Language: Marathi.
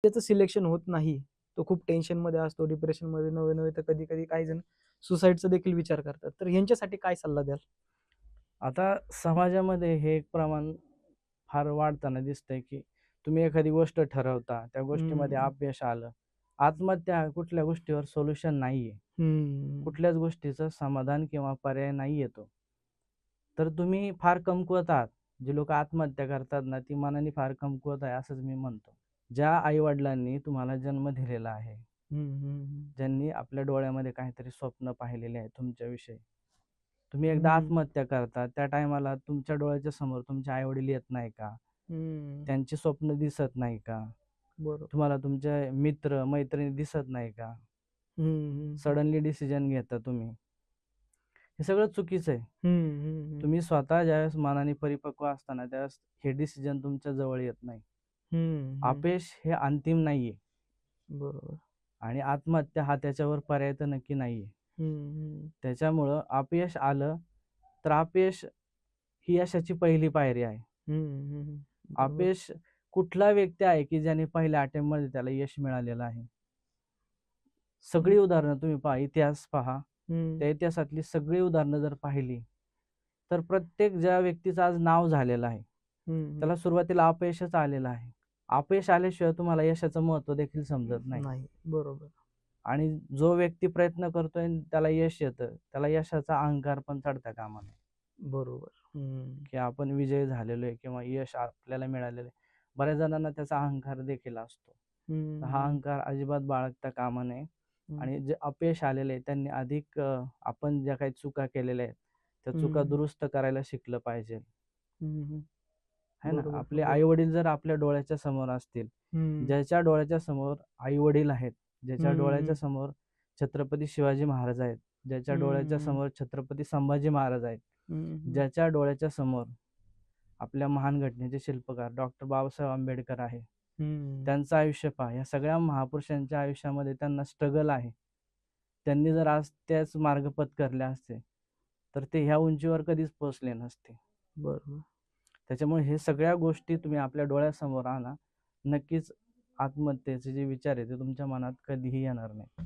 त्याचं सिलेक्शन होत नाही. तो खूप टेन्शनमध्ये असतो, डिप्रेशनमध्ये नव्हे तर कधी-कधी काही जण सुसाईडचा देखील विचार करतात. तर ह्यांच्यासाठी काय सल्ला द्याल? आता समाजामध्ये हे एक प्रमाण फार वाढताना दिसतंय, की तुम्ही एखादी गोष्ट ठरवता, त्या गोष्टीमध्ये हं, अपयश आलं. आत्महत्या हा कुठल्या गोष्टीवर सोल्युशन नाहीये. हं, कुठल्याच गोष्टीचं समाधान किंवा पर्याय नाहीये तो. तर तुम्ही फार कमकुवत आहात. जी लोकं आत्महत्या करतात ना, ती मनाने फार कमकुवत आहे असंच मी म्हणतो. ज्या आई-वडिलांनी तुम्हाला जन्म दिलेला आहे, हं, हं, ज्यांनी आपल्या डोळ्यामध्ये काहीतरी स्वप्न पाहिलेले आहे तुमच्याविषयी. तुम्ही एकदा हं, आत्महत्या करता, त्या टायमाला तुमच्या डोळ्याच्या समोर तुमचे आई-वडील येत नाही का? हं. त्यांची स्वप्न दिसत नाही का? बरोबर. तुम्हाला तुमचे मित्र, मैत्रिणी दिसत नाही का? हं, हं, हं. सडनली डिसिजन घेता तुम्ही. हे सगळं चुकीचं आहे. हं, हं, हं. तुम्ही स्वतः ज्यावेळेस मनाने परिपक्व असताना त्यावेळेस हे डिसिजन तुमच्या जवळ येत नाही. हं, हं. अपयश हे अंतिम नाहीये बरोबर. आणि आत्महत्या हा त्याच्यावर पर्याय तर नक्की नाहीये. हं, हं. त्याच्यामुळं अपयश आलं, तर अपयश ही यशाची पहिली पायरी आहे. हं, हं. बरोबर. अपयश कुठला व्यक्ती आहे, की ज्याने पहिल्या अटेम्प्टमध्ये त्याला यश मिळालेलं आहे? हं, सगळी उदाहरणं तुम्ही पहा, इतिहास पहा. हं, त्या इतिहासातली सगळी उदाहरणं जर पाहिली, तर प्रत्येक ज्या व्यक्तीचं आज नाव झालेलं आहे, हं, हं. त्याला सुरुवातीला अपयशच आलेलं आहे. अपयश आल्याशिवाय तुम्हाला यशाचं महत्त्व देखील समजत नाही. नाही. बरोबर. आणि जो व्यक्ती प्रयत्न करतोय आणि त्याला यश येतं, त्याला यशाचा अहंकार पण चढता कामा नये, बरोबर. हं, की आपण विजयी झालेलो आहे किंवा यश आपल्याला मिळालेलं आहे. बऱ्याच जणांना त्याचा अहंकार देखील असतो. तर हं, हा हं, अहंकार अजिबात बाळगता कामा नये हं, आणि जे अपयश आलेले आहे त्यांनी अधिक आपण ज्या काही चुका केलेल्या आहेत, त्या चुका हं, दुरुस्त करायला शिकलं पाहिजे. हं, हं. आहे ना? बरोबर, आपले बरोबर. आई-वडील जर आपल्या डोळ्याच्या समोर असतील, हं, ज्याच्या डोळ्याच्या समोर आई-वडील आहेत, ज्याच्या डोळ्याच्या हं, समोर छत्रपती शिवाजी महाराज आहेत, ज्याच्या डोळ्याच्या हं, समोर छत्रपती संभाजी महाराज आहेत, हं, हं, ज्याच्या डोळ्याच्या समोर आपल्या महान घटनेचे शिल्पकार डॉक्टर बाबासाहेब आंबेडकर आहे. हं. त्यांचं आयुष्य पहा. या सगळ्या महापुरुषांच्या आयुष्यामध्ये त्यांना स्ट्रगल आहे. त्यांनी जर आज त्याच मार्ग पत्करले असते, तर ते ह्या उंचीवर कधीच पोहोचले नसते. बरोबर. त्याच्यामुळे हे सगळ्या गोष्टी तुम्ही आपल्या डोळ्यासमोर आणा. नक्कीच आत्महत्येचे जे विचार आहेत, ते तुमच्या मनात कधीही येणार नाही.